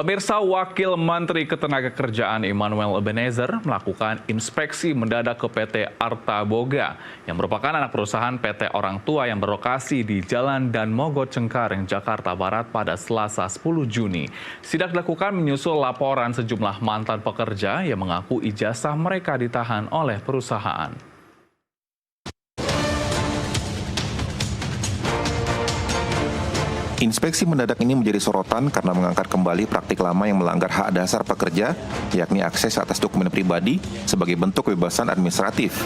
Pemirsa, Wakil Menteri Ketenagakerjaan Immanuel Ebenezer melakukan inspeksi mendadak ke PT Arta Boga yang merupakan anak perusahaan PT Orang Tua yang berlokasi di Jalan Dan Mogot Cengkareng, Jakarta Barat pada Selasa 10 Juni. Sidak dilakukan menyusul laporan sejumlah mantan pekerja yang mengaku ijazah mereka ditahan oleh perusahaan. Inspeksi mendadak ini menjadi sorotan karena mengangkat kembali praktik lama yang melanggar hak dasar pekerja, yakni akses atas dokumen pribadi sebagai bentuk kebebasan administratif.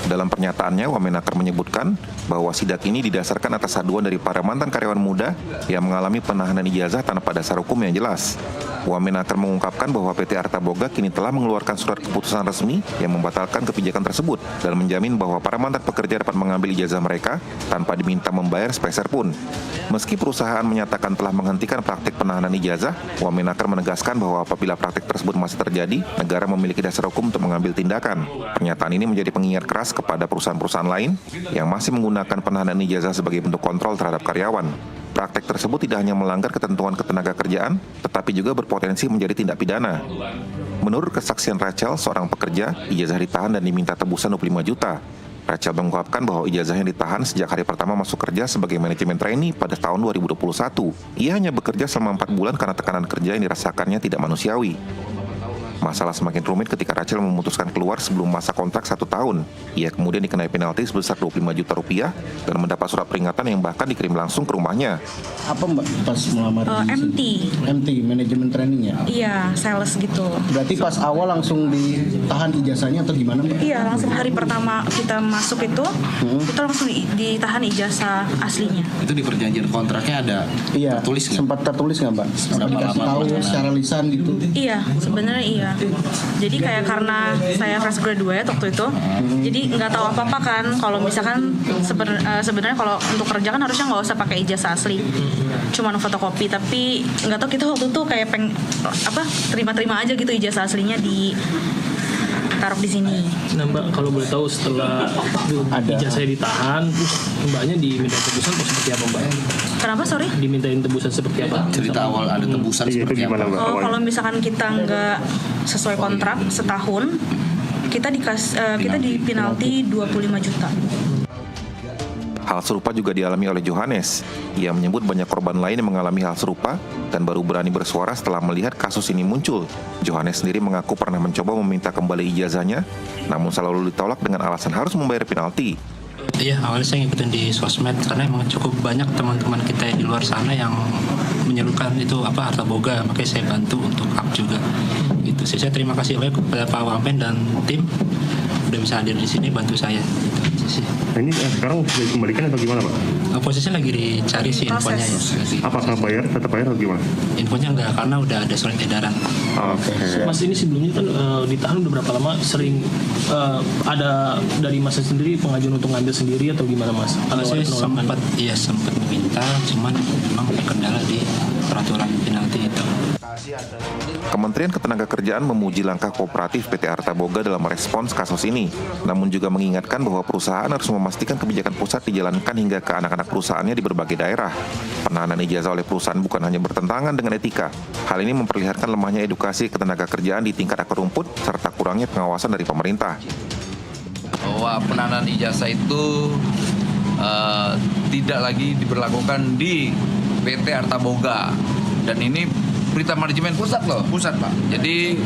Dalam pernyataannya, Wamenaker menyebutkan bahwa sidak ini didasarkan atas aduan dari para mantan karyawan muda yang mengalami penahanan ijazah tanpa dasar hukum yang jelas. Wamenaker mengungkapkan bahwa PT Arta Boga kini telah mengeluarkan surat keputusan resmi yang membatalkan kebijakan tersebut dan menjamin bahwa para mantan pekerja dapat mengambil ijazah mereka tanpa diminta membayar sepeser pun. Meski perusahaan menyatakan telah menghentikan praktik penahanan ijazah, Wamenaker menegaskan bahwa apabila praktik tersebut masih terjadi, negara memiliki dasar hukum untuk mengambil tindakan. Pernyataan ini menjadi pengingat keras kepada perusahaan-perusahaan lain yang masih menggunakan penahanan ijazah sebagai bentuk kontrol terhadap karyawan. Praktek tersebut tidak hanya melanggar ketentuan ketenagakerjaan, tetapi juga berpotensi menjadi tindak pidana. Menurut kesaksian Rachel, seorang pekerja, ijazah ditahan dan diminta tebusan 25 juta. Rachel mengungkapkan bahwa ijazahnya ditahan sejak hari pertama masuk kerja sebagai manajemen trainee pada tahun 2021. Ia hanya bekerja selama 4 bulan karena tekanan kerja yang dirasakannya tidak manusiawi. Masalah semakin rumit ketika Rachel memutuskan keluar sebelum masa kontrak 1 tahun. Ia kemudian dikenai penalti sebesar 25 juta rupiah dan mendapat surat peringatan yang bahkan dikirim langsung ke rumahnya. Apa Mbak pas melamar di MT, manajemen trainingnya? Iya, sales gitu. Berarti pas awal langsung ditahan ijazahnya atau gimana Mbak? Iya, langsung hari pertama kita masuk itu, kita langsung ditahan ijazah aslinya. Itu di perjanjian kontraknya ada tertulis nggak? Sempat tertulis nggak Mbak? Dikasih tahu secara lisan gitu? Iya, sebenarnya iya. Jadi kayak karena saya fresh graduate waktu itu, jadi nggak tahu apa-apa kan. Kalau misalkan sebenarnya kalau untuk kerja kan harusnya nggak usah pakai ijazah asli, cuma fotokopi. Tapi nggak tahu kita waktu itu kayak terima-terima aja gitu ijazah aslinya taruh di sini. Nah Mbak, kalau boleh tahu setelah ijazahnya ditahan, terus Mbaknya diminta tebusan atau seperti apa Mbak? Kenapa, sorry? Dimintain tebusan seperti apa? Cerita awal ada tebusan seperti apa? Oh, kalau misalkan kita nggak sesuai kontrak setahun, kita di penalti 25 juta. Hal serupa juga dialami oleh Johannes. Ia menyebut banyak korban lain yang mengalami hal serupa dan baru berani bersuara setelah melihat kasus ini muncul. Johannes sendiri mengaku pernah mencoba meminta kembali ijazahnya, namun selalu ditolak dengan alasan harus membayar penalti. Iya, awalnya saya ngikutin di sosmed karena emang cukup banyak teman-teman kita di luar sana yang menyerukan itu Arta Boga, makanya saya bantu untuk up juga. Itu saya terima kasih oleh kepada Pak Wamen dan tim udah bisa hadir di sini bantu saya. Nah, ini sekarang sudah dikembalikan atau gimana Pak? Posisinya lagi dicari sih infonya ya. Apakah bayar, tetap bayar atau gimana? Infonya enggak, karena udah ada surat edaran. Okay. Mas, ini sebelumnya kan ditahan udah berapa lama? Sering ada dari Mas sendiri pengajuan untuk ngambil sendiri atau gimana Mas? Kalau saya sempat meminta, cuman memang ada kendala di peraturan penalti itu. Kementerian Ketenagakerjaan memuji langkah kooperatif PT Arta Boga dalam merespons kasus ini, namun juga mengingatkan bahwa perusahaan harus memastikan kebijakan pusat dijalankan hingga ke anak-anak perusahaannya di berbagai daerah. Penahanan ijazah oleh perusahaan bukan hanya bertentangan dengan etika. Hal ini memperlihatkan lemahnya edukasi ketenagakerjaan di tingkat akar rumput serta kurangnya pengawasan dari pemerintah. Bahwa penahanan ijazah itu tidak lagi diberlakukan di PT Arta Boga, dan ini berita manajemen pusat loh. Pusat Pak. Jadi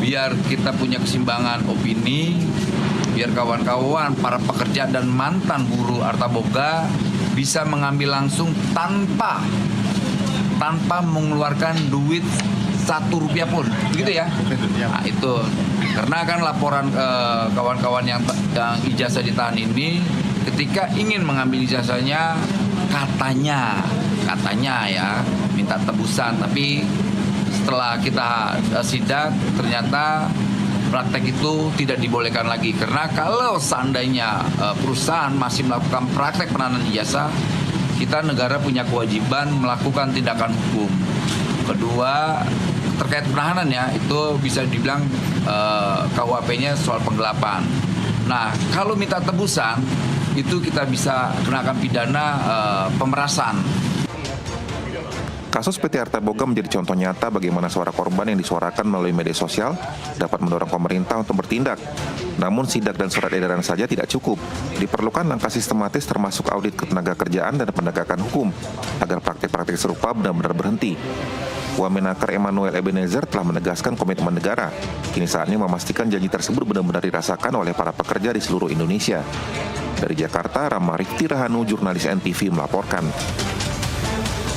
biar kita punya keseimbangan opini, biar kawan-kawan, para pekerja dan mantan buruh Arta Boga bisa mengambil langsung tanpa mengeluarkan duit 1 rupiah pun, begitu ya? Nah itu, karena kan laporan kawan-kawan yang ijazah ditahan ini, ketika ingin mengambil ijazahnya, katanya ya minta tebusan, tapi setelah kita sidak ternyata praktek itu tidak dibolehkan lagi, karena kalau seandainya perusahaan masih melakukan praktek penahanan ijazah, kita negara punya kewajiban melakukan tindakan hukum. Kedua, terkait penahanan ya, itu bisa dibilang KUHP-nya soal penggelapan. Nah, kalau minta tebusan itu kita bisa kenakan pidana pemerasan. Kasus PT Arta Boga menjadi contoh nyata bagaimana suara korban yang disuarakan melalui media sosial dapat mendorong pemerintah untuk bertindak. Namun sidak dan surat edaran saja tidak cukup. Diperlukan langkah sistematis termasuk audit ketenagakerjaan dan penegakan hukum agar praktik-praktik serupa benar-benar berhenti. Wamenaker Emmanuel Ebenezer telah menegaskan komitmen negara. Kini saatnya memastikan janji tersebut benar-benar dirasakan oleh para pekerja di seluruh Indonesia. Dari Jakarta, Rama Rifti Rahanu, jurnalis NTV melaporkan.